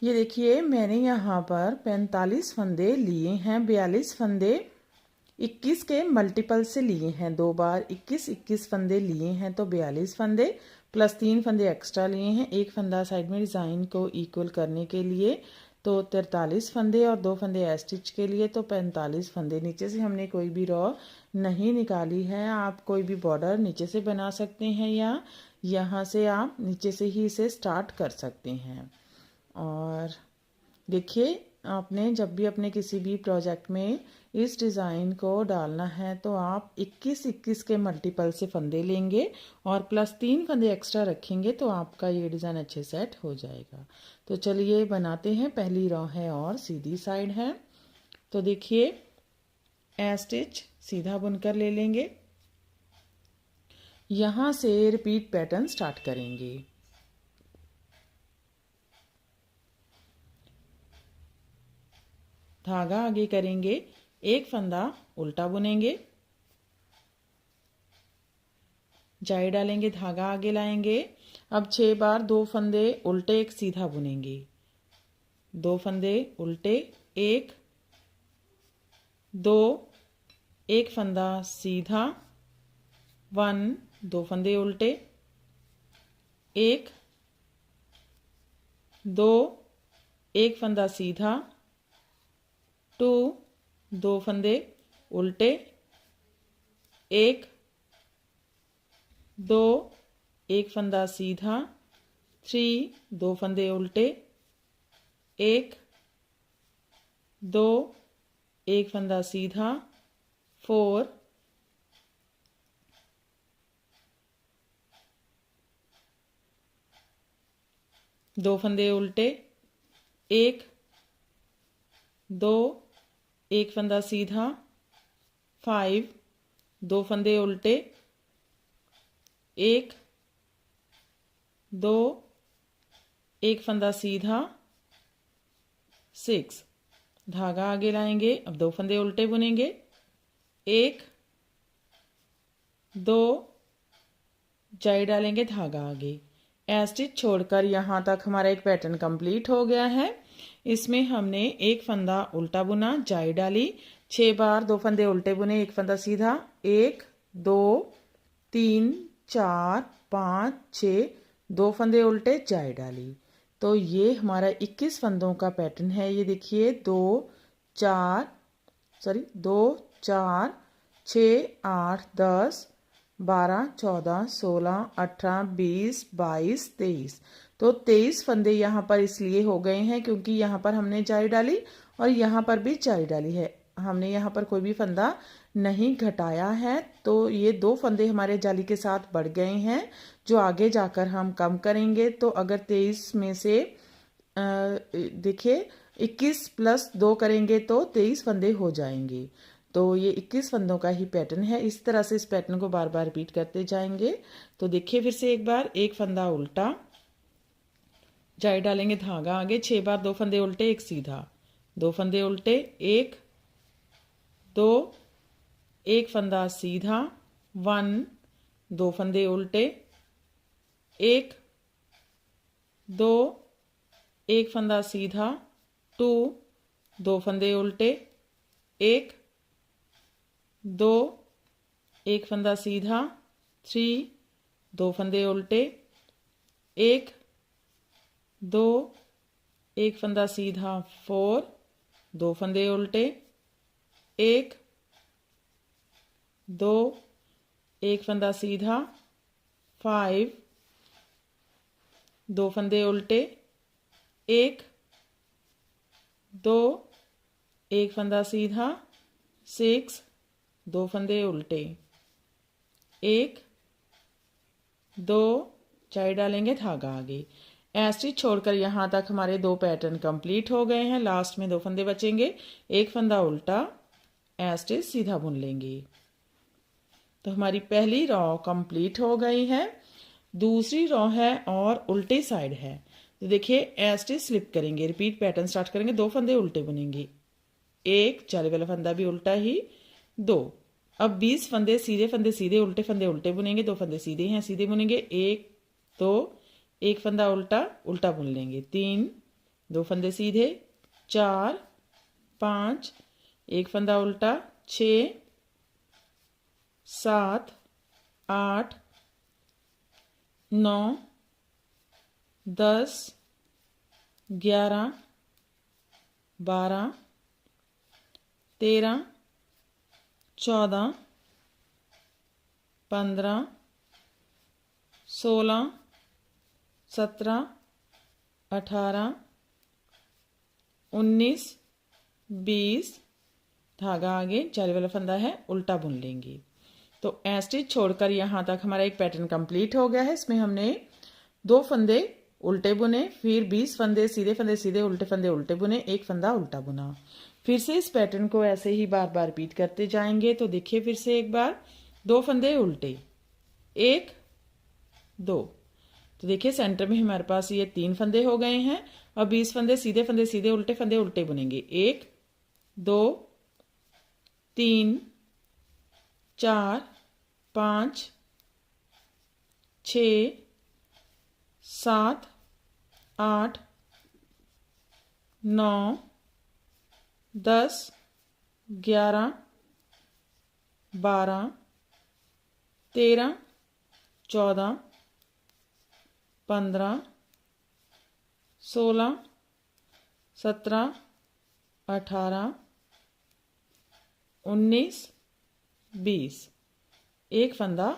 ये देखिए मैंने यहाँ पर 45 फंदे लिए हैं, 42 फंदे 21 के मल्टीपल से लिए हैं, 2 बार 21 फंदे लिए हैं तो 42 फंदे प्लस 3 फंदे एक्स्ट्रा लिए हैं, एक फंदा साइड में डिज़ाइन को इक्वल करने के लिए तो 43 फंदे और 2 फंदे स्टिच के लिए तो 45 फंदे। नीचे से हमने कोई भी रॉ नहीं निकाली है, आप कोई भी बॉर्डर नीचे से बना सकते हैं या यहाँ से आप नीचे से ही इसे स्टार्ट कर सकते हैं। और देखिए आपने जब भी अपने किसी भी प्रोजेक्ट में इस डिज़ाइन को डालना है तो आप 21 के मल्टीपल से फंदे लेंगे और प्लस 3 फंदे एक्स्ट्रा रखेंगे तो आपका ये डिज़ाइन अच्छे सेट हो जाएगा। तो चलिए बनाते हैं। पहली रॉ है और सीधी साइड है, तो देखिए ए स्टिच सीधा बुनकर ले लेंगे, यहाँ से रिपीट पैटर्न स्टार्ट करेंगे। धागा आगे करेंगे, एक फंदा उल्टा बुनेंगे, जाई डालेंगे, धागा आगे लाएंगे। अब 6 बार 2 फंदे उल्टे एक सीधा बुनेंगे, 2 फंदे उल्टे, 1 2 एक फंदा सीधा, 1 2 फंदे उल्टे, 1 2 एक फंदा सीधा, 2 2 फंदे उल्टे, 1 2 एक फंदा सीधा, 3 2 फंदे उल्टे, 1 2 एक फंदा सीधा, 4 2 फंदे उल्टे, 1 2 एक फंदा सीधा, 5 2 फंदे उल्टे, 1 2 एक फंदा सीधा, 6 धागा आगे लाएंगे। अब 2 फंदे उल्टे बुनेंगे, 1 2 जाई डालेंगे, धागा आगे, स्टिच छोड़कर यहाँ तक हमारा एक पैटर्न कंप्लीट हो गया है। इसमें हमने एक फंदा उल्टा बुना, जाई डाली, 6 बार 2 फंदे उल्टे बुने, एक फंदा सीधा, 1 2 3 4 5 6 2 फंदे उल्टे, जाई डाली। तो ये हमारा 21 फंदों का पैटर्न है। ये देखिए 2 4 6 8 10 12 14 16 18 20 22 23। तो 23 फंदे यहाँ पर इसलिए हो गए हैं क्योंकि यहाँ पर हमने जाई डाली और यहाँ पर भी जाई डाली है, हमने यहाँ पर कोई भी फंदा नहीं घटाया है। तो ये 2 फंदे हमारे जाली के साथ बढ़ गए हैं जो आगे जाकर हम कम करेंगे। तो अगर 23 में से देखिए 21 प्लस 2 करेंगे तो 23 फंदे हो जाएंगे। तो ये 21 फंदों का ही पैटर्न है। इस तरह से इस पैटर्न को बार बार रिपीट करते जाएंगे। तो देखिए फिर से एक बार, एक फंदा उल्टा, जाई डालेंगे, धागा आगे, 6 बार 2 फंदे उल्टे एक सीधा, 2 फंदे उल्टे, 1 2 एक फंदा सीधा, 1 2 फंदे उल्टे, 1 2 एक फंदा सीधा, 2 2 फंदे उल्टे, 1 2 एक फंदा सीधा, 3 2 फंदे उल्टे, 1 2 एक फंदा सीधा, 4 2 फंदे उल्टे, 1 2 एक फंदा सीधा, 5 2 फंदे उल्टे, 1 2 एक फंदा सीधा, 6 2 फंदे उल्टे, 1 2 जाई डालेंगे, धागा आगे। स्टिच छोड़कर यहाँ तक हमारे 2 पैटर्न कंप्लीट हो गए हैं। लास्ट में 2 फंदे बचेंगे, एक फंदा उल्टा, स्टिच सीधा बुन लेंगे। तो हमारी पहली रॉ कंप्लीट हो गई है। दूसरी रॉ है और उल्टी साइड है। तो देखिए स्टिच स्लिप करेंगे, रिपीट पैटर्न स्टार्ट करेंगे, 2 फंदे उल्टे बुनेंगे, 1 जाली वाला फंदा भी उल्टा ही, 2। अब 20 फंदे सीधे उल्टे फंदे उल्टे बुनेंगे, 2 फंदे सीधे हैं सीधे बुनेंगे, 1 2 एक फंदा उल्टा उल्टा बुन लेंगे, 3 2 फंदे सीधे, 4 5, एक फंदा उल्टा, 6 7 8 9 10 11 12 13 14 15 16 17 18 19 20, धागा आगे जाली वाला फंदा है, उल्टा बुन लेंगे। तो ए स्टिच छोड़कर यहाँ तक हमारा एक पैटर्न कंप्लीट हो गया है। इसमें हमने 2 फंदे उल्टे बुने, फिर 20 फंदे सीधे उल्टे फंदे उल्टे बुने, एक फंदा उल्टा बुना। फिर से इस पैटर्न को ऐसे ही बार बार रिपीट करते जाएंगे। तो देखिए फिर से एक बार, 2 फंदे उल्टे, 1 2, तो देखिए सेंटर में हमारे पास ये 3 फंदे हो गए हैं। अब 20 फंदे सीधे उल्टे फंदे उल्टे बुनेंगे, 1 2 3 4 5 6 7 8 9 10 11 12 13 14 15 16 17 18 19 20, एक फंदा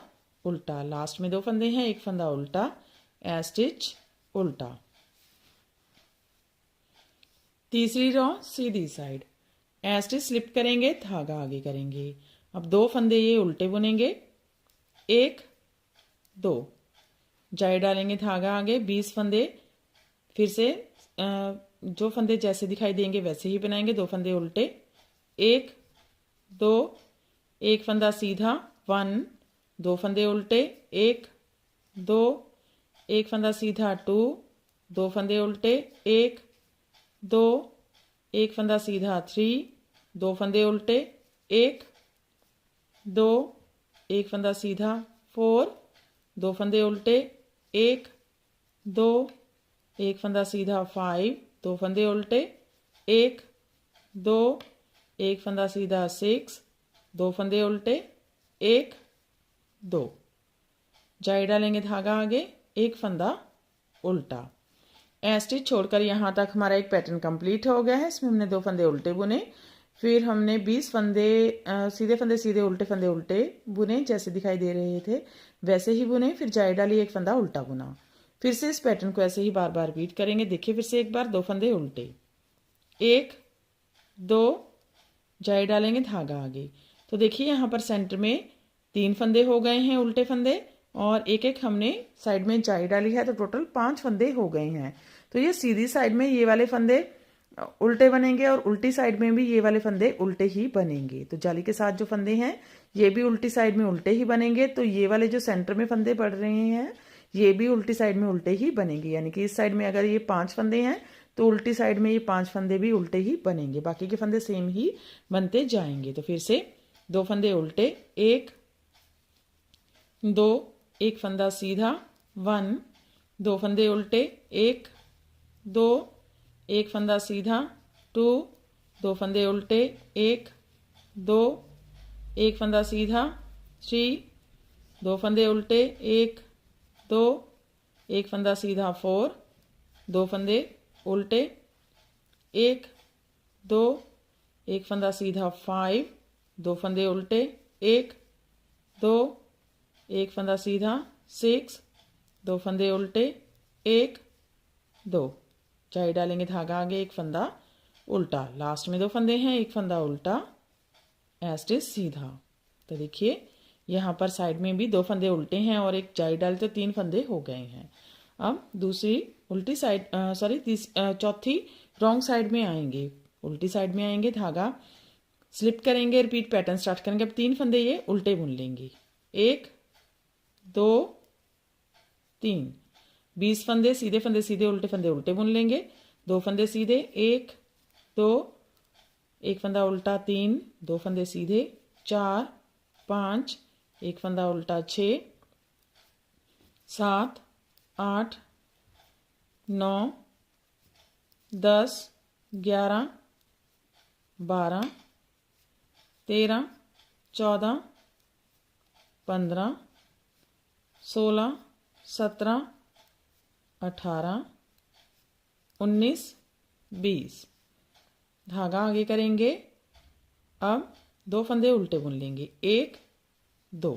उल्टा, लास्ट में 2 फंदे हैं, एक फंदा उल्टा, ए स्टिच उल्टा। तीसरी रो सीधी साइड, ए स्टिच स्लिप करेंगे, धागा आगे करेंगे। अब 2 फंदे ये उल्टे बुनेंगे, 1 2, जाई डालेंगे धागा आगे, 20 फंदे फिर से जो फंदे जैसे दिखाई देंगे वैसे ही बनाएंगे, 2 फंदे उल्टे, 1 2, एक फंदा सीधा, 1 2 फंदे उल्टे, 1 2, एक फंदा सीधा, 2 2 फंदे उल्टे, 1 2, एक फंदा सीधा, 3 2 फंदे उल्टे, 1 2, एक फंदा सीधा, 4 2 फंदे उल्टे, 1 2, एक फंदा सीधा, 5 2 फंदे उल्टे, 1 2, एक फंदा सीधा, 6 2 फंदे उल्टे, 1 2, जाई डालेंगे धागा आगे, एक फंदा उल्टा। ए स्टिच छोड़कर यहाँ तक हमारा एक पैटर्न कंप्लीट हो गया है। इसमें हमने 2 फंदे उल्टे बुने, फिर हमने 20 फंदे सीधे उल्टे फंदे उल्टे बुने, जैसे दिखाई दे रहे थे वैसे ही बुने, फिर जाई डाली, एक फंदा उल्टा बुना। फिर से इस पैटर्न को ऐसे ही बार बार रिपीट करेंगे। देखिए फिर से एक बार, 2 फंदे उल्टे, 1 2, जाई डालेंगे धागा आगे। तो देखिए यहाँ पर सेंटर में 3 फंदे हो गए हैं उल्टे फंदे, और एक एक हमने साइड में जाई डाली है, तो टोटल 5 फंदे हो गए हैं। तो ये सीधी साइड में ये वाले फंदे उल्टे बनेंगे और उल्टी साइड में भी ये वाले फंदे उल्टे ही बनेंगे। तो जाली के साथ जो फंदे हैं ये भी उल्टी साइड में उल्टे ही बनेंगे। तो ये वाले जो सेंटर में फंदे पड़ रहे हैं ये भी उल्टी साइड में उल्टे ही बनेंगे, यानी कि इस साइड में अगर ये 5 फंदे हैं तो उल्टी साइड में ये 5 फंदे भी उल्टे ही बनेंगे, बाकी के फंदे सेम ही बनते जाएंगे। तो फिर से 2 फंदे उल्टे, 1 2, एक फंदा सीधा, 1 2 फंदे उल्टे, 1 2, एक फंदा सीधा, 2 2 फंदे उल्टे, 1 2, एक फंदा सीधा, 3 2 फंदे उल्टे, 1 2, एक फंदा सीधा, 4 2 फंदे उल्टे, 1 2, एक फंदा सीधा, 5 2 फंदे उल्टे, 1 2, एक फंदा सीधा, 6 2 फंदे उल्टे, 1 2, जाई डालेंगे धागा आगे, एक फंदा उल्टा, लास्ट में 2 फंदे हैं, एक फंदा उल्टा, एज इट सीधा। तो देखिए यहाँ पर साइड में भी 2 फंदे उल्टे हैं और एक जाई डाले तो 3 फंदे हो गए हैं। अब दूसरी उल्टी साइड चौथी रॉन्ग साइड में आएंगे, उल्टी साइड में आएंगे, धागा स्लिप करेंगे, रिपीट पैटर्न स्टार्ट करेंगे। अब 3 फंदे ये उल्टे बुन लेंगे, 1 2 3, 20 फंदे सीधे उल्टे फंदे उल्टे बुन लेंगे, 2 फंदे सीधे, 1 2, एक फंदा उल्टा, 3 2 फंदे सीधे, 4 5, एक फंदा उल्टा, 6 7 8 9 10, 11, 12, 13, 14, 15, 16, 17, 18, 19, 20। धागा आगे करेंगे। अब 2 फंदे उल्टे बुन लेंगे, 1, 2।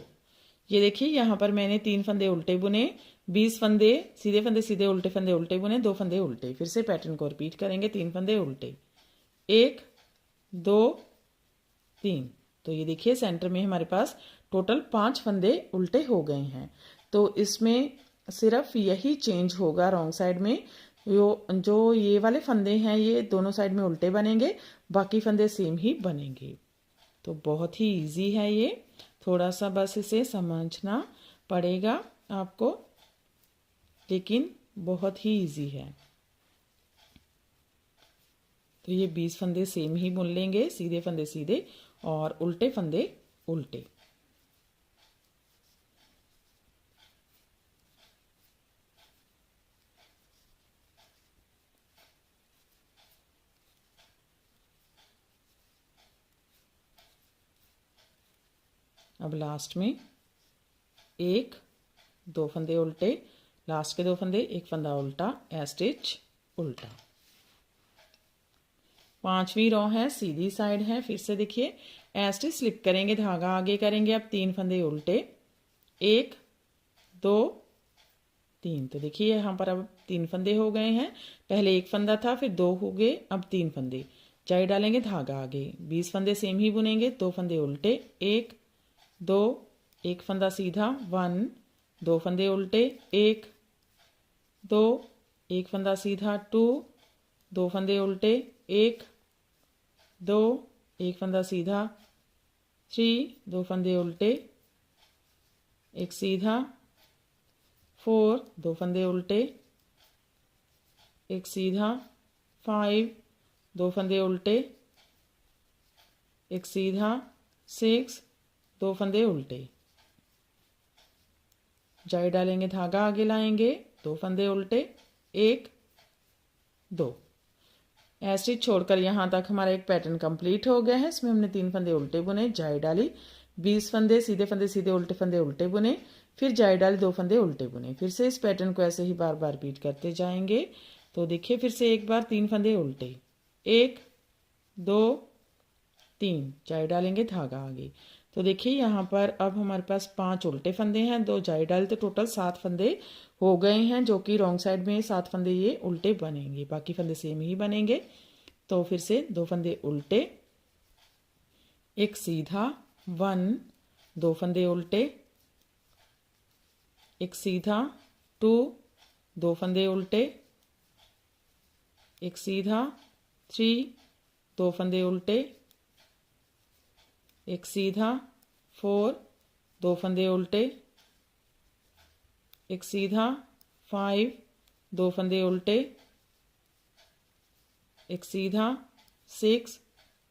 ये देखिए यहाँ पर मैंने 3 फंदे उल्टे बुने, 20 फंदे सीधे उल्टे बुने, 2 फंदे उल्टे। फिर से पैटर्न को रिपीट करेंगे, 3 फंदे उल्टे, 1, 2, 3। तो ये देखिए सेंटर में हमारे पास टोटल 5 फंदे उल्टे हो गए हैं। तो इसमें सिर्फ यही चेंज होगा रॉन्ग साइड में, जो ये वाले फंदे हैं ये दोनों साइड में उल्टे बनेंगे, बाकी फंदे सेम ही बनेंगे। तो बहुत ही इजी है ये, थोड़ा सा बस इसे समझना पड़ेगा आपको, लेकिन बहुत ही इजी है। तो ये 20 फंदे सेम ही बुन लेंगे, सीधे फंदे सीधे और उल्टे फंदे उल्टे। अब लास्ट में 1, 2 फंदे उल्टे, लास्ट के 2 फंदे, 1 फंदा उल्टा, स्टिच उल्टा। 5वीं रो है, सीधी साइड है। फिर से देखिए स्टिच स्लिप करेंगे, धागा आगे करेंगे। अब 3 फंदे उल्टे, 1, 2, 3। तो देखिए यहाँ पर अब 3 फंदे हो गए हैं, पहले 1 फंदा था, फिर 2 हो गए, अब 3 फंदे। जाई डालेंगे, धागा आगे, 20 फंदे सेम ही बुनेंगे, 2 फंदे उल्टे, 1, 2, 1 फंदा सीधा, 1, 2 फंदे उल्टे, 1, 2, 1 फंदा सीधा, 2, 2 फंदे उल्टे, 1, 2, 1 फंदा सीधा, 3, 2 फंदे उल्टे, 1 सीधा, 4, 2 फंदे उल्टे, 1 सीधा, 5, 2 फंदे उल्टे, 1 सीधा, 6, 2 फंदे उल्टे। जाई डालेंगे, धागा आगे लाएंगे, 2 फंदे उल्टे, 1, 2। स्टिच छोड़कर यहाँ तक हमारा एक पैटर्न कंप्लीट हो गया है। इसमें हमने 3 फंदे उल्टे बुने, जाई डाली, 20 फंदे सीधे उल्टे फंदे उल्टे बुने, फिर जाई डाली, 2 फंदे उल्टे बुने। फिर से इस पैटर्न को ऐसे ही बार बार रिपीट करते जाएंगे। तो देखिए फिर से एक बार 3 फंदे उल्टे, 1, 2, 3, जाई डालेंगे, धागा आगे। तो देखिए यहाँ पर अब हमारे पास 5 उल्टे फंदे हैं, 2 जाई डाले, तो टोटल 7 फंदे हो गए हैं, जो कि रॉन्ग साइड में 7 फंदे ये उल्टे बनेंगे, बाकी फंदे सेम ही बनेंगे। तो फिर से 2 फंदे उल्टे, 1 सीधा, 1, 2 फंदे उल्टे, 1 सीधा, 2, 2 फंदे उल्टे, 1 सीधा, 3, 2 फंदे उल्टे, 1 सीधा, 4, 2 फंदे उल्टे, 1 सीधा, 5, 2 फंदे उल्टे, 1 सीधा, 6,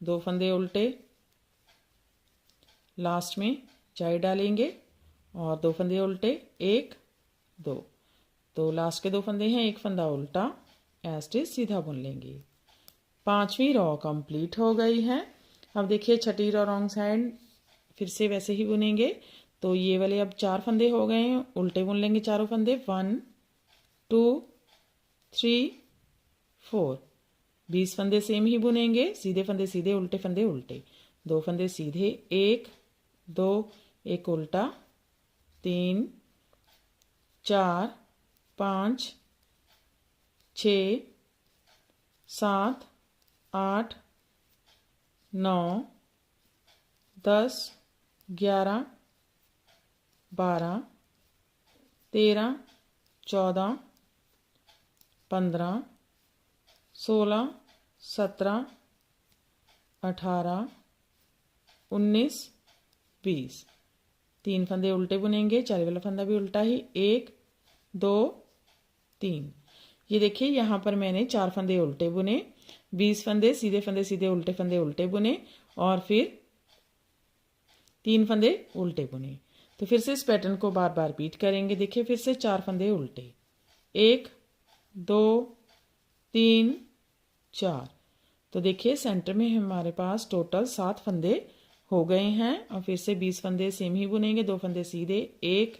2 फंदे उल्टे। लास्ट में जाई डालेंगे और 2 फंदे उल्टे, 1, 2। तो लास्ट के 2 फंदे हैं, 1 फंदा उल्टा, स्टिच सीधा बुन लेंगे। 5वीं रो कंप्लीट हो गई है। अब देखिए 6ठी रो रॉन्ग साइड फिर से वैसे ही बुनेंगे। तो ये वाले अब 4 फंदे हो गए हैं, उल्टे बुन लेंगे चारों फंदे, 1, 2, 3, 4। 20 फंदे सेम ही बुनेंगे, सीधे फंदे सीधे, उल्टे फंदे उल्टे, 2 फंदे सीधे, 1, 2, 1 उल्टा, 3, 4, 5, 6, 7, 8, 9, 10, 11, 12, 13, 14, 15, 16, 17, 18, 19, 20। 3 फंदे उल्टे बुनेंगे, चाली वाला फंदा भी उल्टा ही, 1, 2, 3। ये देखिए यहाँ पर मैंने 4 फंदे उल्टे बुने, 20 फंदे सीधे उल्टे उल्टे बुने और फिर 3 फंदे उल्टे बुने। तो फिर से इस पैटर्न को बार बार रिपीट करेंगे। देखिए फिर से 4 फंदे उल्टे, 1, 2, 3, 4। तो देखिए सेंटर में हमारे पास टोटल 7 फंदे हो गए हैं। और फिर से 20 फंदे सेम ही बुनेंगे, 2 फंदे सीधे, 1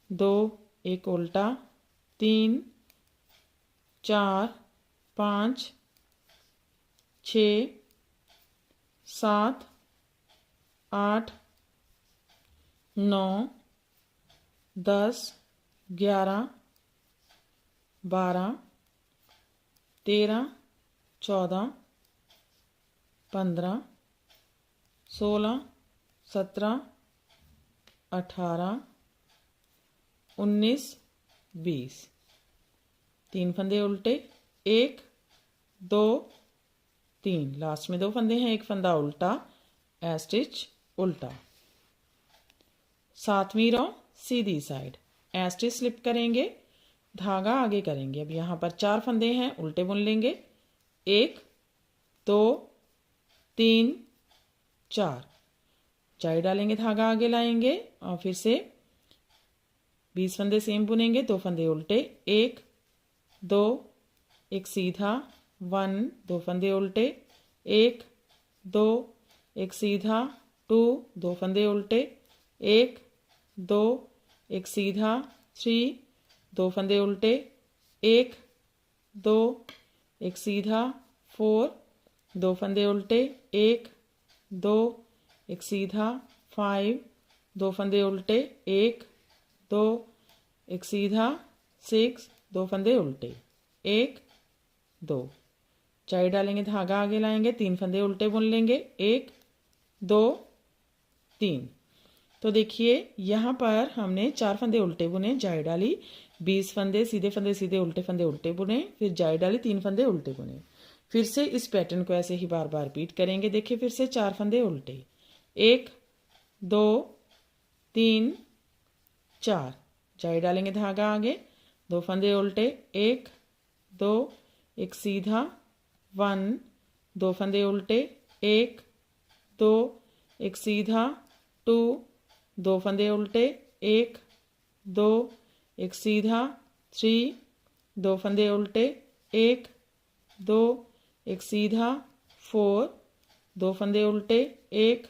2, एक उल्टा, 3 4 5 6 7 8 9 10 11 12 13 14 15 16 17 18 19 20। 3 फंदे उल्टे, 1 2 3, लास्ट में 2 फंदे हैं, एक फंदा उल्टा, ए स्टिच उल्टा। 7वीं रो सीधी साइड, ए स्टिच स्लिप करेंगे, धागा आगे करेंगे। अब यहाँ पर 4 फंदे हैं, उल्टे बुन लेंगे, 1 2 3 4, चाई डालेंगे, धागा आगे लाएंगे और फिर से 20 फंदे सेम बुनेंगे, 2 फंदे उल्टे, 1 2, एक सीधा, 1 2 फंदे उल्टे, 1 2, एक सीधा, 2 2 फंदे उल्टे, 1 2, एक सीधा, 3 2 फंदे उल्टे, 1 2, एक सीधा, 4 2 फंदे उल्टे, 1 2, एक सीधा, 5 2 फंदे उल्टे, 1 2, एक सीधा, 6 2 फंदे उल्टे, 1 2, चाई डालेंगे, धागा आगे लाएंगे, 3 फंदे उल्टे बुन लेंगे, 1 2 3। तो देखिए यहाँ पर हमने 4 फंदे उल्टे बुने, जाई डाली, 20 फंदे सीधे उल्टे बुने, फिर जाई डाली, 3 फंदे उल्टे बुने। फिर से इस पैटर्न को ऐसे ही बार बार रिपीट करेंगे। देखिए फिर से 4 फंदे उल्टे, 1 2 3 4, जाई डालेंगे, धागा आगे, 2 फंदे उल्टे, 1 2, एक सीधा, 1 2 फंदे उल्टे, 1 2, एक सीधा, 2 2 फंदे उल्टे, 1 2, एक सीधा, 3 2 फंदे उल्टे, 1 2, एक सीधा, 4 2 फंदे उल्टे, 1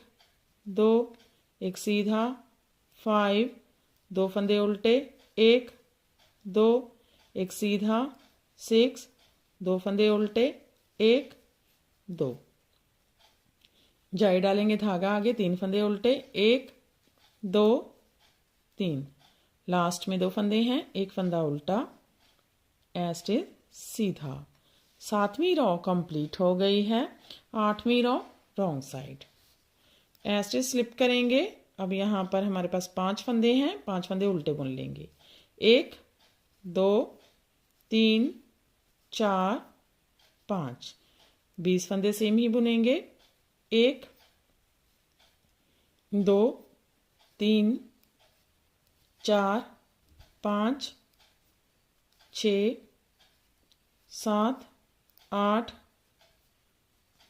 2, एक सीधा, 5 2 फंदे उल्टे, 1 2, एक सीधा, 6 2 फंदे उल्टे, 1 2, जाई डालेंगे, धागा आगे, 3 फंदे उल्टे, 1 2 3, लास्ट में 2 फंदे हैं, एक फंदा उल्टा, ए स्टिच सीधा। 7वीं रो कंप्लीट हो गई है। 8वीं row wrong side, a stitch slip करेंगे। अब यहाँ पर हमारे पास 5 फंदे हैं, 5 फंदे उल्टे बुन लेंगे, 1 2 3 4 5, 20 फंदे सेम ही बुनेंगे, 1 2 3 4 5 6 7 8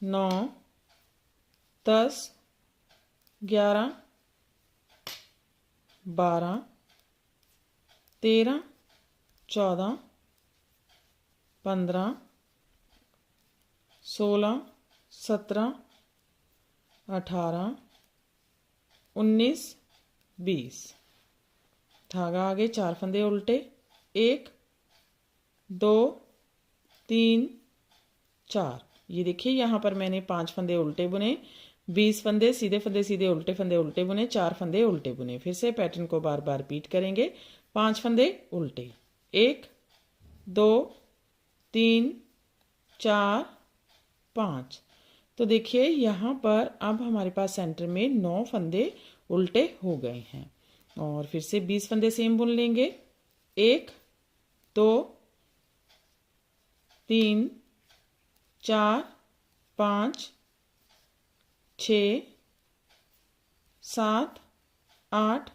9 10 11 12 13 14 15 16 17 18 19 20, धागा आगे, 4 फंदे उल्टे, 1 2 3 4। ये देखिए यहाँ पर मैंने 5 फंदे उल्टे बुने, 20 फंदे सीधे उल्टे बुने, 4 फंदे उल्टे बुने। फिर से पैटर्न को बार बार रिपीट करेंगे। 5 फंदे उल्टे, 1 2 3 4 5। तो देखिए यहाँ पर अब हमारे पास सेंटर में 9 फंदे उल्टे हो गए हैं। और फिर से 20 फंदे सेम बुन लेंगे, 1 2 3 4 5 6 7 8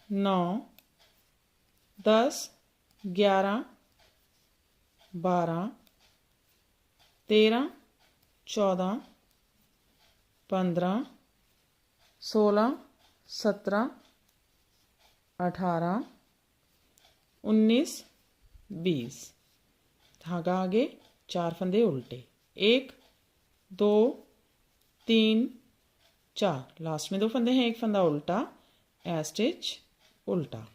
9 10 11 12 13 14 15 16 17 18 19 20, धागा आगे, 4 फंदे उल्टे, 1 2 3 4, लास्ट में 2 फंदे हैं, 1 फंदा उल्टा, ए स्टिच उल्टा।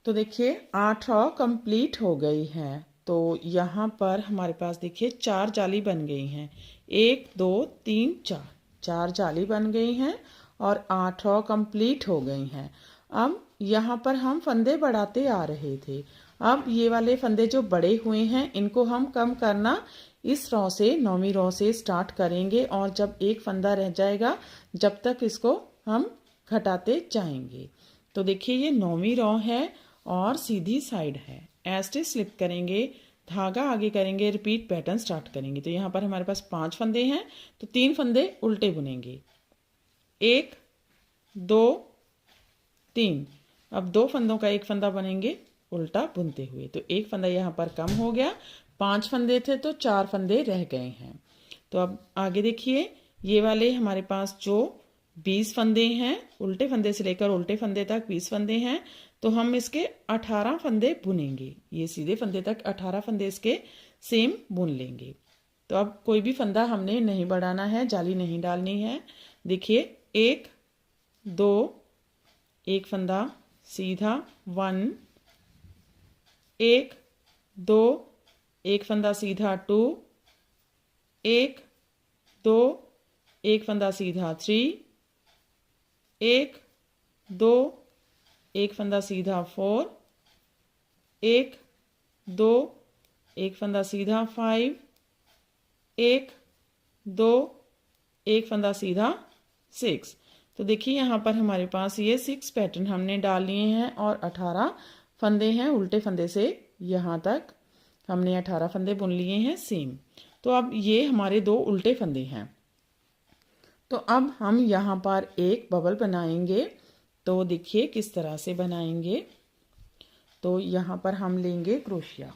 तो देखिए 8 रॉ कंप्लीट हो गई है। तो यहाँ पर हमारे पास देखिए 4 जाली बन गई हैं, 1 2 3 4, 4 जाली बन गई हैं और 8 रॉ कंप्लीट हो गई हैं। अब यहाँ पर हम फंदे बढ़ाते आ रहे थे। अब ये वाले फंदे जो बड़े हुए हैं इनको हम कम करना इस रॉ से, 9वीं रॉ से स्टार्ट करेंगे और जब एक फंदा रह जाएगा जब तक इसको हम घटाते जाएंगे। तो देखिए ये 9वीं रॉ है और सीधी साइड है। स्टिच स्लिप करेंगे, धागा आगे करेंगे, रिपीट पैटर्न स्टार्ट करेंगे। तो यहाँ पर हमारे पास 5 फंदे हैं तो 3 फंदे उल्टे बुनेंगे, 1 2 3। अब 2 फंदों का एक फंदा बनेंगे उल्टा बुनते हुए। तो एक फंदा यहाँ पर कम हो गया, 5 फंदे थे तो 4 फंदे रह गए हैं। तो अब आगे देखिए ये वाले हमारे पास जो 20 फंदे हैं, उल्टे फंदे से लेकर उल्टे फंदे तक 20 फंदे हैं, तो हम इसके 18 फंदे बुनेंगे। ये सीधे फंदे तक 18 फंदे इसके सेम बुन लेंगे। तो अब कोई भी फंदा हमने नहीं बढ़ाना है, जाली नहीं डालनी है। देखिए 1 2, एक फंदा सीधा 1, 1 2, एक फंदा सीधा 2, 1 2, एक फंदा सीधा 3, 1 2, एक फंदा सीधा 4, 1 2, एक फंदा सीधा 5, 1 2, एक फंदा सीधा 6। तो देखिए यहाँ पर हमारे पास ये 6 पैटर्न हमने डाल लिए हैं और 18 फंदे हैं। उल्टे फंदे से यहाँ तक हमने 18 फंदे बुन लिए हैं सेम। तो अब ये हमारे 2 उल्टे फंदे हैं। तो अब हम यहाँ पर एक बबल बनाएंगे। तो देखिए किस तरह से बनाएंगे। तो यहाँ पर हम लेंगे क्रोशिया।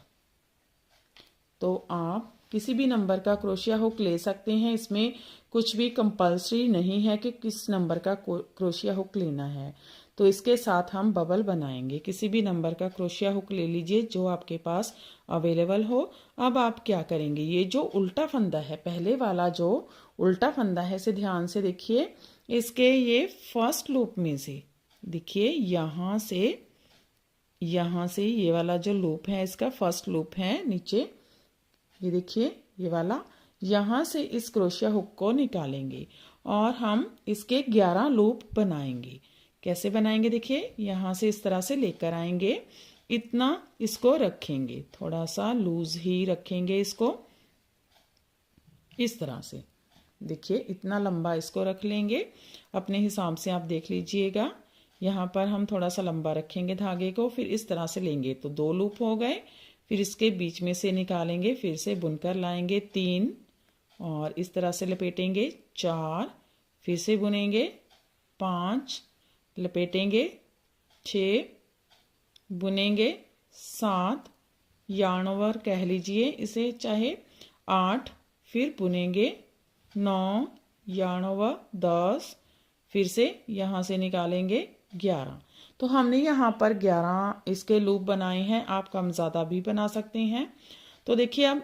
तो आप किसी भी नंबर का क्रोशिया हुक ले सकते हैं, इसमें कुछ भी कंपल्सरी नहीं है कि किस नंबर का क्रोशिया हुक लेना है। तो इसके साथ हम बबल बनाएंगे। किसी भी नंबर का क्रोशिया हुक ले लीजिए जो आपके पास अवेलेबल हो। अब आप क्या करेंगे, ये जो उल्टा फंदा है, पहले वाला जो उल्टा फंदा है, इसे ध्यान से देखिए। इसके ये फर्स्ट लूप में से देखिए यहाँ से ये वाला जो लूप है इसका फर्स्ट लूप है नीचे, ये देखिए ये वाला, यहाँ से इस क्रोशिया हुक को निकालेंगे और हम इसके 11 लूप बनाएंगे। कैसे बनाएंगे देखिए, यहाँ से इस तरह से लेकर आएंगे, इतना इसको रखेंगे, थोड़ा सा लूज ही रखेंगे इसको, इस तरह से देखिए इतना लंबा इसको रख लेंगे। अपने हिसाब से आप देख लीजिएगा। यहाँ पर हम थोड़ा सा लंबा रखेंगे धागे को, फिर इस तरह से लेंगे तो 2 लूप हो गए। फिर इसके बीच में से निकालेंगे, फिर से बुनकर लाएंगे 3 और इस तरह से लपेटेंगे 4, फिर से बुनेंगे 5, लपेटेंगे 6, बुनेंगे 7, यार्न ओवर कह लीजिए इसे चाहे 8, फिर बुनेंगे 9, यार्न ओवर 10, फिर से यहाँ से निकालेंगे 11। तो हमने यहाँ पर 11 इसके लूप बनाए हैं, आप कम ज़्यादा भी बना सकते हैं। तो देखिए अब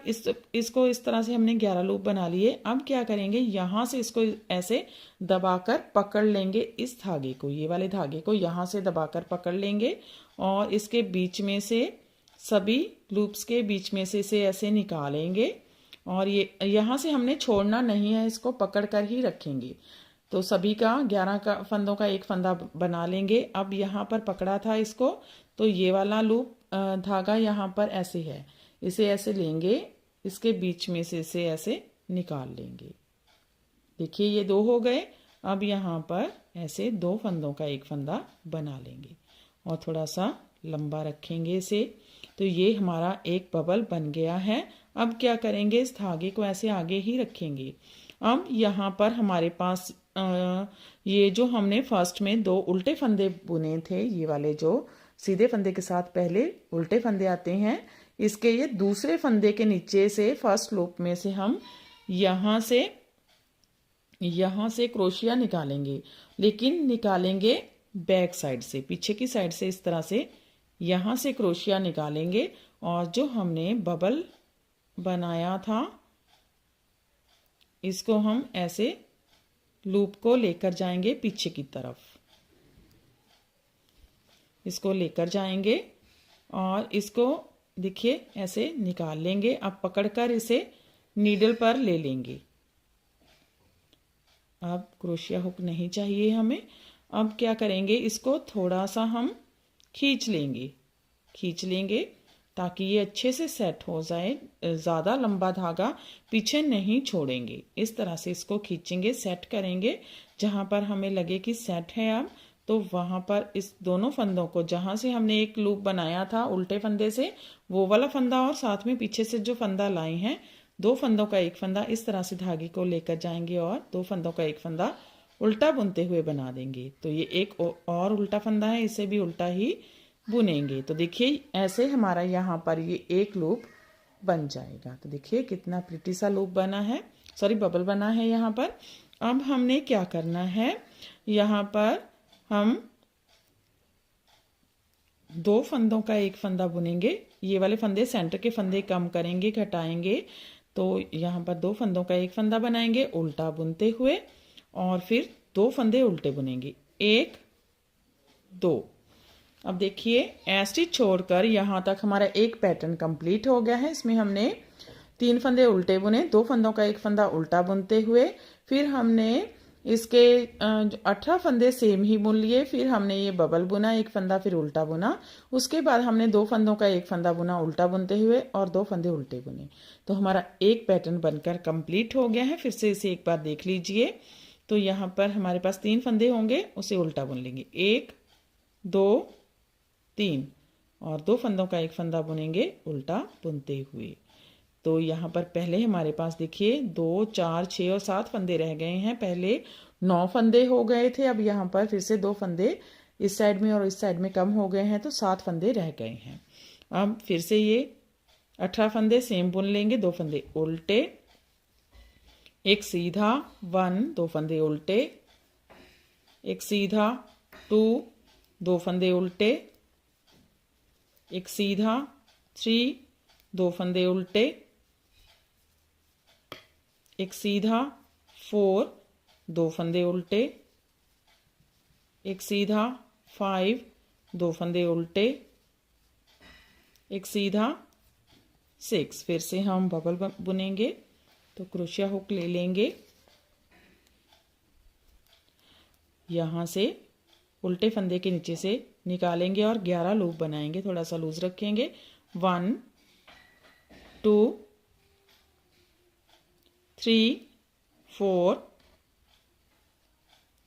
इसको इस तरह से हमने 11 लूप बना लिए। अब क्या करेंगे, यहाँ से इसको ऐसे दबाकर पकड़ लेंगे, इस धागे को, ये वाले धागे को यहाँ से दबाकर पकड़ लेंगे और इसके बीच में से, सभी लूप्स के बीच में से इसे ऐसे निकालेंगे और ये यहाँ से हमने छोड़ना नहीं है, इसको पकड़ कर ही रखेंगे। तो सभी का 11 का फंदों का एक फंदा बना लेंगे। अब यहाँ पर पकड़ा था इसको, तो ये वाला लूप धागा यहाँ पर ऐसे है, इसे ऐसे लेंगे, इसके बीच में से इसे ऐसे निकाल लेंगे। देखिए ये 2 हो गए। अब यहाँ पर ऐसे 2 फंदों का एक फंदा बना लेंगे और थोड़ा सा लंबा रखेंगे इसे। तो ये हमारा एक बबल बन गया है। अब क्या करेंगे, इस धागे को ऐसे आगे ही रखेंगे। अब यहाँ पर हमारे पास ये जो हमने फर्स्ट में 2 उल्टे फंदे बुने थे, ये वाले जो सीधे फंदे के साथ पहले उल्टे फंदे आते हैं, इसके ये दूसरे फंदे के नीचे से फर्स्ट लूप में से हम यहाँ से क्रोशिया निकालेंगे, लेकिन निकालेंगे बैक साइड से, पीछे की साइड से, इस तरह से यहाँ से क्रोशिया निकालेंगे और जो हमने बबल बनाया था इसको हम ऐसे लूप को लेकर जाएंगे पीछे की तरफ, इसको लेकर जाएंगे और इसको देखिए ऐसे निकाल लेंगे। अब पकड़कर इसे नीडल पर ले लेंगे। अब क्रोशिया हुक नहीं चाहिए हमें। अब क्या करेंगे, इसको थोड़ा सा हम खींच लेंगे ताकि ये अच्छे से सेट हो जाए। ज़्यादा लंबा धागा पीछे नहीं छोड़ेंगे, इस तरह से इसको खींचेंगे, सेट करेंगे। जहाँ पर हमें लगे कि सेट है अब, तो वहाँ पर इस दोनों फंदों को, जहाँ से हमने एक लूप बनाया था उल्टे फंदे से, वो वाला फंदा और साथ में पीछे से जो फंदा लाए हैं, दो फंदों का एक फंदा, इस तरह से धागे को लेकर जाएंगे और दो फंदों का एक फंदा उल्टा बुनते हुए बना देंगे। तो ये एक और उल्टा फंदा है, इसे भी उल्टा ही बुनेंगे। तो देखिए ऐसे हमारा यहाँ पर ये एक लूप बन जाएगा। तो देखिए कितना प्रिटी सा लूप बना है, सॉरी बबल बना है यहाँ पर। अब हमने क्या करना है, यहाँ पर हम दो फंदों का एक फंदा बुनेंगे। ये वाले फंदे सेंटर के फंदे कम करेंगे, घटाएंगे। तो यहाँ पर दो फंदों का एक फंदा बनाएंगे उल्टा बुनते हुए और फिर दो फंदे उल्टे बुनेंगे, एक दो। अब देखिए स्टिच छोड़कर यहाँ तक हमारा एक पैटर्न कंप्लीट हो गया है। इसमें हमने तीन फंदे उल्टे बुने, दो फंदों का एक फंदा उल्टा बुनते हुए, फिर हमने इसके 18 फंदे सेम ही बुन लिए, फिर हमने ये बबल बुना, एक फंदा फिर उल्टा बुना। उसके बाद हमने दो फंदों का एक फंदा बुना उल्टा बुनते हुए और दो फंदे उल्टे बुने। तो हमारा एक पैटर्न बनकर कंप्लीट हो गया है। फिर से इसे एक बार देख लीजिए। तो यहाँ पर हमारे पास तीन फंदे होंगे, उसे उल्टा बुन लेंगे, एक दो तीन, और दो फंदों का एक फंदा बुनेंगे उल्टा बुनते हुए। तो यहाँ पर पहले हमारे पास देखिए 2 4 6 और 7 फंदे रह गए हैं। पहले 9 फंदे हो गए थे, अब यहाँ पर फिर से दो फंदे इस साइड में और इस साइड में कम हो गए हैं, तो 7 फंदे रह गए हैं। अब फिर से ये 18 फंदे सेम बुन लेंगे, दो फंदे उल्टे, एक सीधा 1, दो फंदे उल्टे, एक सीधा 2, दो फंदे उल्टे, एक सीधा 3, दो फंदे उल्टे, एक सीधा 4, दो फंदे उल्टे, एक सीधा 5, दो फंदे उल्टे, एक सीधा 6। फिर से हम बबल बुनेंगे। तो क्रोशिया हुक ले लेंगे, यहाँ से उल्टे फंदे के नीचे से निकालेंगे और 11 लूप बनाएंगे। थोड़ा सा लूज रखेंगे, 1 2 3 4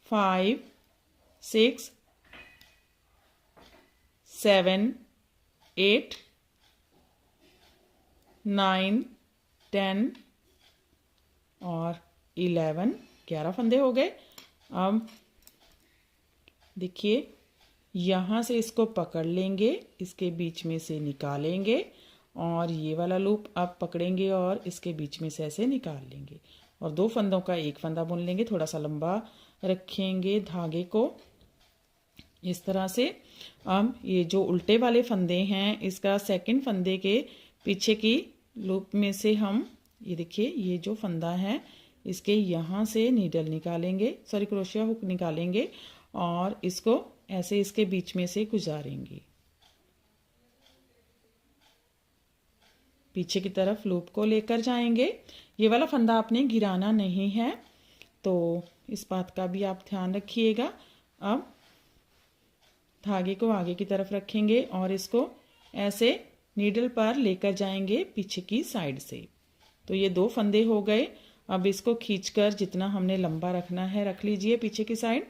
5 6 7 8 9 10 और 11, 11 फंदे हो गए। अब देखिए यहाँ से इसको पकड़ लेंगे, इसके बीच में से निकालेंगे और ये वाला लूप अब पकड़ेंगे और इसके बीच में से ऐसे निकाल लेंगे और दो फंदों का एक फंदा बुन लेंगे। थोड़ा सा लंबा रखेंगे धागे को इस तरह से। अब ये जो उल्टे वाले फंदे हैं, इसका सेकंड फंदे के पीछे की लूप में से हम ये देखिए ये जो फंदा है इसके यहाँ से नीडल निकालेंगे, सॉरी क्रोशिया हुक निकालेंगे और इसको ऐसे इसके बीच में से गुजारेंगे। पीछे की तरफ लूप को लेकर जाएंगे। ये वाला फंदा आपने गिराना नहीं है, तो इस बात का भी आप ध्यान रखिएगा। अब धागे को आगे की तरफ रखेंगे और इसको ऐसे नीडल पर लेकर जाएंगे पीछे की साइड से। तो ये दो फंदे हो गए। अब इसको खींचकर जितना हमने लंबा रखना है रख लीजिए पीछे की साइड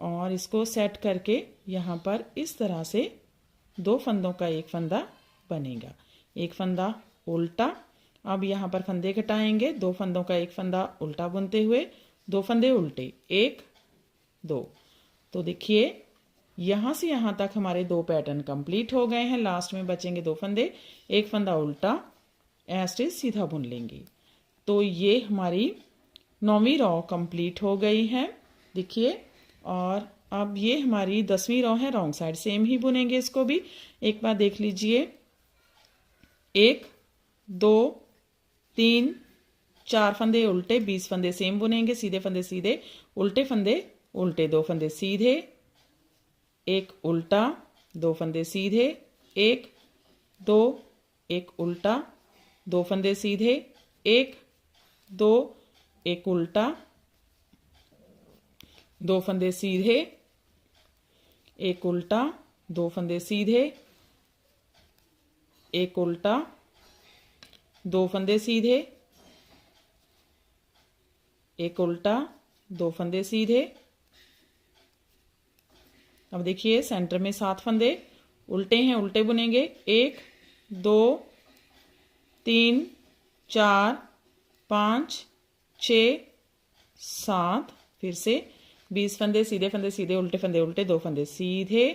और इसको सेट करके यहाँ पर इस तरह से दो फंदों का एक फंदा बनेगा, एक फंदा उल्टा। अब यहाँ पर फंदे घटाएंगे, दो फंदों का एक फंदा उल्टा बुनते हुए, दो फंदे उल्टे, एक दो। तो देखिए यहाँ से यहाँ तक हमारे दो पैटर्न कंप्लीट हो गए हैं। लास्ट में बचेंगे दो फंदे, एक फंदा उल्टा, ऐसे सीधा बुन लेंगे। तो ये हमारी 9वीं रॉ कंप्लीट हो गई है देखिए। और अब ये हमारी 10वीं रॉ है, रॉन्ग साइड सेम ही बुनेंगे इसको भी। एक बार देख लीजिए, 1 2 3 4 फंदे उल्टे, 20 फंदे सेम बुनेंगे, सीधे फंदे सीधे, उल्टे फंदे उल्टे, 2 फंदे सीधे, एक उल्टा, 2 फंदे सीधे, 1 2, एक उल्टा, 2 फंदे सीधे, 1 2, एक उल्टा, 2 फंदे सीधे, एक उल्टा, 2 फंदे सीधे, एक उल्टा, 2 फंदे सीधे, एक उल्टा, 2 फंदे सीधे। अब देखिए सेंटर में 7 फंदे उल्टे हैं, उल्टे बुनेंगे, 1 2 3 4 5 6 7, फिर से 20 फंदे, सीधे फंदे सीधे, उल्टे फंदे उल्टे, 2 फंदे सीधे,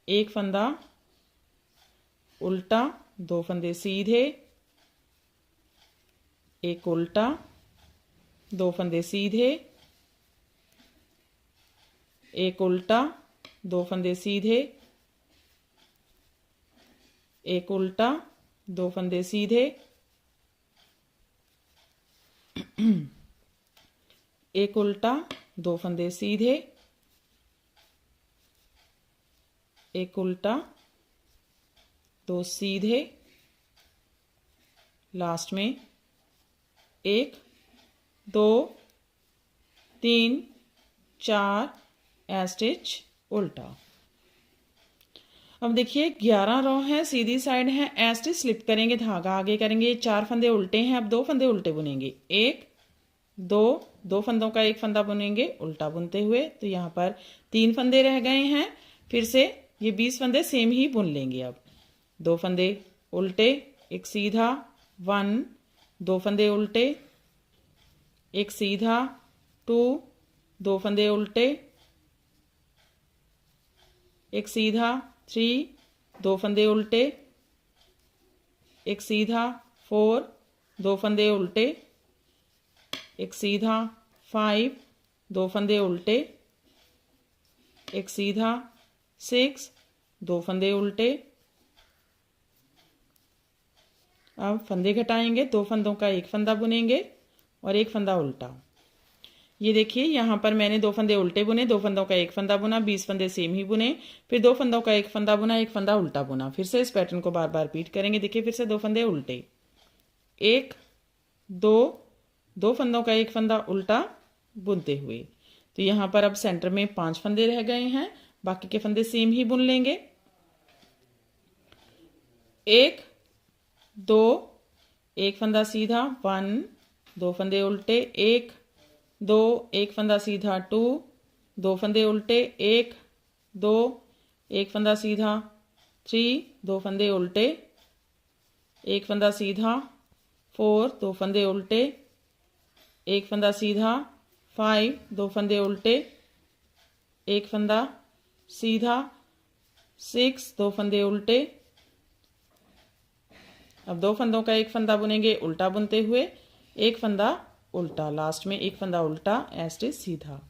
एक फंदा उल्टा, 2 फंदे सीधे, एक उल्टा, 2 फंदे सीधे, एक उल्टा, 2 फंदे सीधे, एक उल्टा, 2 फंदे सीधे, एक उल्टा, 2 फंदे सीधे, एक उल्टा, 2 सीधे, लास्ट में 1 2 3 4 स्टिच उल्टा। अब देखिए 11 रो है, सीधी साइड है, स्टिच स्लिप करेंगे, धागा आगे करेंगे, 4 फंदे उल्टे हैं, अब 2 फंदे उल्टे बुनेंगे, 1 2, 2 फंदों का एक फंदा बुनेंगे उल्टा बुनते हुए, तो यहाँ पर 3 फंदे रह गए हैं, फिर से ये 20 फंदे सेम ही बुन लेंगे। अब 2 फंदे उल्टे, एक सीधा, 1 2 फंदे उल्टे, एक सीधा, 2 2 फंदे उल्टे, एक सीधा, 3 2 फंदे उल्टे, एक सीधा, 4 2 फंदे उल्टे, एक सीधा, 5 2 फंदे उल्टे, एक सीधा, 6 2 फंदे उल्टे। अब फंदे घटाएंगे, 2 फंदों का एक फंदा बुनेंगे और एक फंदा उल्टा। ये देखिए यहाँ पर मैंने 2 फंदे उल्टे बुने, 2 फंदों का एक फंदा बुना, 20 फंदे सेम ही बुने, फिर 2 फंदों का एक फंदा बुना, एक फंदा उल्टा बुना, फिर से इस पैटर्न को बार बार रिपीट करेंगे। देखिए फिर से 2 फंदे उल्टे, 1 2, 2 फंदों का एक फंदा उल्टा बुनते हुए, तो यहाँ पर अब सेंटर में 5 फंदे रह गए हैं, बाकी के फंदे सेम ही बुन लेंगे। 1 2, एक फंदा सीधा, 1 2 फंदे उल्टे, 1 2, एक फंदा सीधा, 2 2 फंदे उल्टे, 1 2, एक फंदा सीधा, 3 2 फंदे उल्टे, एक फंदा सीधा, 4 2 फंदे उल्टे, एक फंदा सीधा, 5 2 फंदे उल्टे, एक फंदा सीधा, 6 2 फंदे उल्टे। अब 2 फंदों का एक फंदा बुनेंगे उल्टा बुनते हुए, एक फंदा उल्टा, लास्ट में एक फंदा उल्टा, स्टिच सीधा।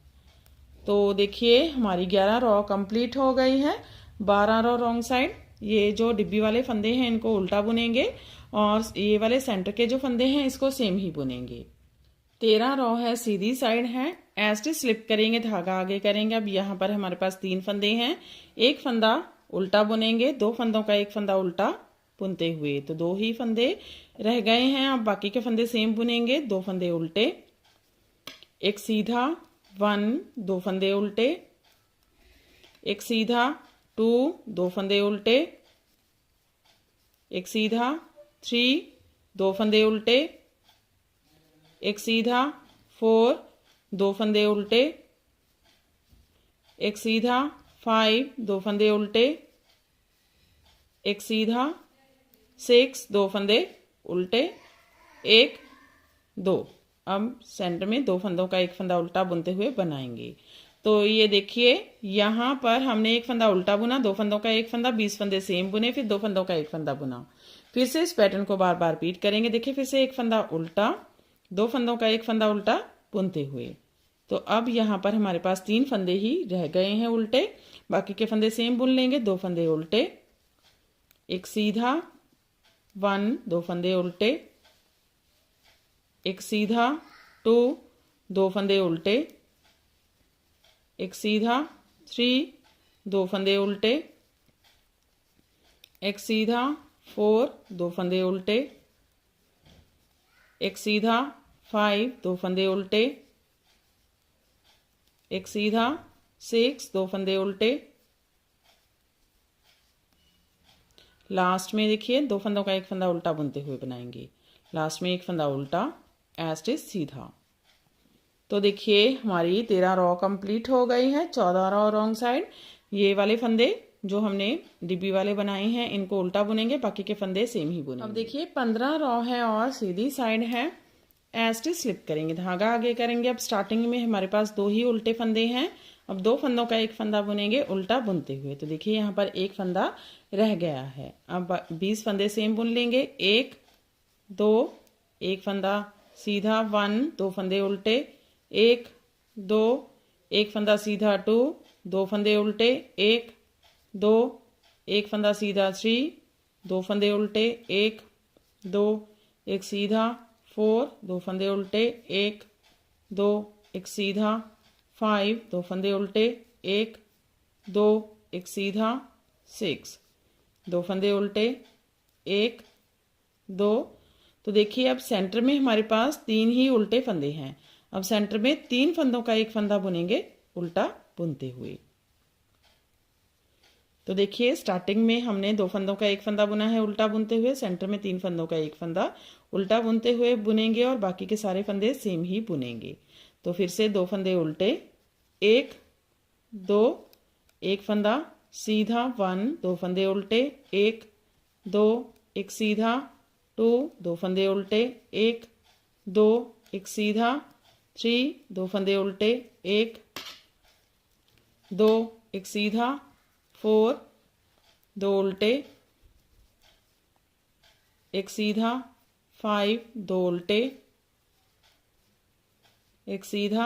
तो देखिए हमारी 11 रो कंप्लीट हो गई है। 12 रो रॉन्ग साइड, ये जो डिब्बी वाले फंदे हैं इनको उल्टा बुनेंगे और ये वाले सेंटर के जो फंदे हैं इसको सेम ही बुनेंगे। 13 रो है, सीधी साइड है, स्टिच स्लिप करेंगे, धागा आगे करेंगे। अब यहाँ पर हमारे पास 3 फंदे हैं, एक फंदा उल्टा बुनेंगे, 2 फंदों का एक फंदा उल्टा बुनते हुए, तो 2 ही फंदे रह गए हैं। अब बाकी के फंदे सेम बुनेंगे, 2 फंदे उल्टे, एक सीधा, 1 2 फंदे उल्टे, एक सीधा, 2 2 फंदे उल्टे, एक सीधा, 3 2 फंदे उल्टे, एक सीधा, 4 2 फंदे उल्टे, एक सीधा, 5 2 फंदे उल्टे, एक सीधा, 6 2 फंदे उल्टे, 1 2। अब सेंटर में 2 फंदों का एक फंदा उल्टा बुनते हुए बनाएंगे। तो ये देखिए यहाँ पर हमने एक फंदा उल्टा बुना, 2 फंदों का एक फंदा, 20 फंदे सेम बुने, फिर 2 फंदों का एक फंदा बुना, फिर से इस पैटर्न को बार बार रिपीट करेंगे। देखिए फिर से एक फंदा उल्टा, 2 फंदों का एक फंदा उल्टा बुनते हुए। तो अब यहाँ पर हमारे पास 3 फंदे ही रह गए हैं उल्टे, बाकी के फंदे सेम बुन लेंगे। 2 फंदे उल्टे, एक सीधा, 1 2 फंदे उल्टे, एक सीधा, 2 2 फंदे उल्टे, एक सीधा, 3 2 फंदे उल्टे, एक सीधा, 4 2 फंदे उल्टे, एक सीधा, 5 2 फंदे उल्टे, एक सीधा, 6 2 फंदे उल्टे। लास्ट में देखिए 2 फंदों का एक फंदा उल्टा बुनते हुए बनाएंगे, लास्ट में एक फंदा उल्टा, एज इज सीधा। तो देखिए हमारी 13 रॉ कंप्लीट हो गई है, 14 रॉ रॉन्ग साइड। ये वाले फंदे जो हमने डिब्बी वाले बनाए हैं इनको उल्टा बुनेंगे, बाकी के फंदे सेम ही बुनेंगे। अब देखिए 15 रॉ है और सीधी साइड है, एज इट स्लिप करेंगे, धागा आगे करेंगे। अब स्टार्टिंग में हमारे पास 2 ही उल्टे फंदे हैं, अब 2 फंदों का एक फंदा बुनेंगे उल्टा बुनते हुए। तो देखिए यहाँ पर एक फंदा रह गया है, अब 20 फंदे सेम बुन लेंगे, 1 2 एक फंदा सीधा, 1 2 फंदे उल्टे, 1 2 एक फंदा सीधा, 2 2 फंदे उल्टे, 1 2 एक फंदा सीधा, 3 2 फंदे उल्टे, 1 2 एक सीधा, 4 2 फंदे उल्टे, 1 2 एक सीधा, 5 2 फंदे उल्टे, 1 2 एक सीधा, 6 2 फंदे उल्टे, 1 2। तो देखिए अब सेंटर में हमारे पास 3 ही उल्टे फंदे हैं, अब सेंटर में 3 फंदों का एक फंदा बुनेंगे उल्टा बुनते हुए। तो देखिए स्टार्टिंग में हमने 2 फंदों का एक फंदा बुना है उल्टा बुनते हुए, सेंटर में 3 फंदों का एक फंदा उल्टा बुनते हुए बुनेंगे और बाकी के सारे फंदे सेम ही बुनेंगे। तो फिर से 2 फंदे उल्टे, 1 2 एक फंदा सीधा, 1 2 फंदे उल्टे, 1 2 एक सीधा, 2 2 फंदे उल्टे, 1 2 एक सीधा, 3 2 फंदे उल्टे, 1 2 एक सीधा, 4 2 उल्टे, एक सीधा, 5 2 उल्टे, एक सीधा,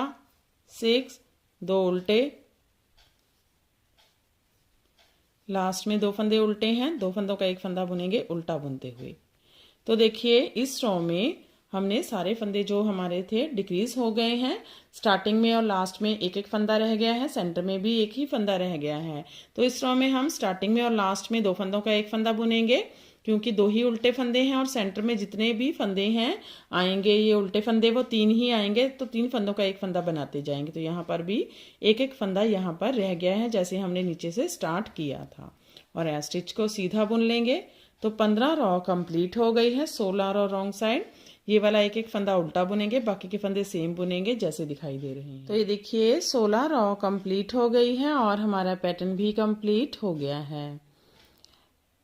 6 2 उल्टे, लास्ट में 2 फंदे उल्टे हैं, 2 फंदों का एक फंदा बुनेंगे उल्टा बुनते हुए। तो देखिए इस रॉ में हमने सारे फंदे जो हमारे थे डिक्रीज हो गए हैं, स्टार्टिंग में और लास्ट में एक एक फंदा रह गया है, सेंटर में भी एक ही फंदा रह गया है। तो इस रॉ में हम स्टार्टिंग में और लास्ट में 2 फंदों का एक फंदा बुनेंगे, क्योंकि 2 ही उल्टे फंदे हैं और सेंटर में जितने भी फंदे हैं आएंगे ये उल्टे फंदे वो 3 ही आएंगे, तो 3 फंदों का एक फंदा बनाते जाएंगे। तो यहाँ पर भी एक एक फंदा यहाँ पर रह गया है जैसे हमने नीचे से स्टार्ट किया था, और ए स्टिच को सीधा बुन लेंगे। तो 15 रॉ कंप्लीट हो गई है, 16 रॉ रॉन्ग साइड। ये वाला एक एक फंदा उल्टा बुनेंगे, बाकी के फंदे सेम बुनेंगे जैसे दिखाई दे रहे हैं। तो ये देखिए 16 रॉ कंप्लीट हो गई है और हमारा पैटर्न भी कंप्लीट हो गया है।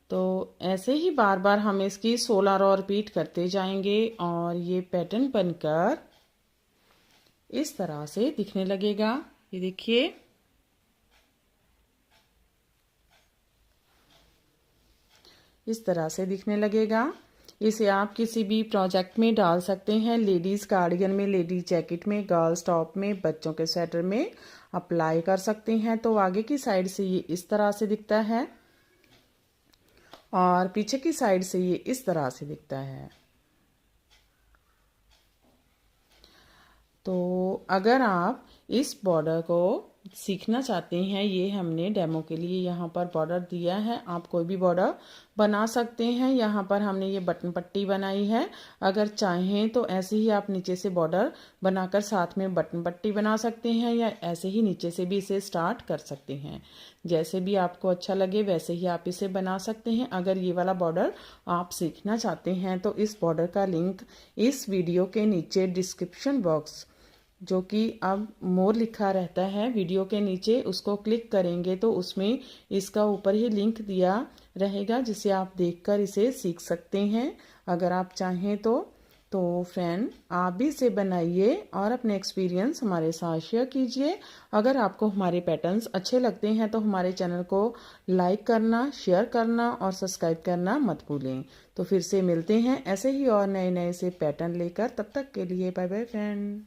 तो ऐसे ही बार बार हम इसकी 16 रॉ रिपीट करते जाएंगे और ये पैटर्न बनकर इस तरह से दिखने लगेगा। ये देखिए इस तरह से दिखने लगेगा। इसे आप किसी भी प्रोजेक्ट में डाल सकते हैं, लेडीज कार्डिगन में, लेडीज जैकेट में, गर्ल्स टॉप में, बच्चों के स्वेटर में अप्लाई कर सकते हैं। तो आगे की साइड से ये इस तरह से दिखता है और पीछे की साइड से ये इस तरह से दिखता है। तो अगर आप इस बॉर्डर को सीखना चाहते हैं, ये हमने डेमो के लिए यहाँ पर बॉर्डर दिया है, आप कोई भी बॉर्डर बना सकते हैं। यहाँ पर हमने ये बटन पट्टी बनाई है, अगर चाहें तो ऐसे ही आप नीचे से बॉर्डर बनाकर साथ में बटन पट्टी बना सकते हैं, या ऐसे ही नीचे से भी इसे स्टार्ट कर सकते हैं। जैसे भी आपको अच्छा लगे वैसे ही आप इसे बना सकते हैं। अगर ये वाला बॉर्डर आप सीखना चाहते हैं तो इस बॉर्डर का लिंक इस वीडियो के नीचे डिस्क्रिप्शन बॉक्स, जो कि अब मोर लिखा रहता है वीडियो के नीचे, उसको क्लिक करेंगे तो उसमें इसका ऊपर ही लिंक दिया रहेगा, जिसे आप देखकर इसे सीख सकते हैं अगर आप चाहें तो। फ्रेंड आप भी इसे बनाइए और अपने एक्सपीरियंस हमारे साथ शेयर कीजिए। अगर आपको हमारे पैटर्न्स अच्छे लगते हैं तो हमारे चैनल को लाइक करना, शेयर करना और सब्सक्राइब करना मत भूलें। तो फिर से मिलते हैं ऐसे ही और नए नए से पैटर्न लेकर, तब तक के लिए बाय बाय फ्रेंड।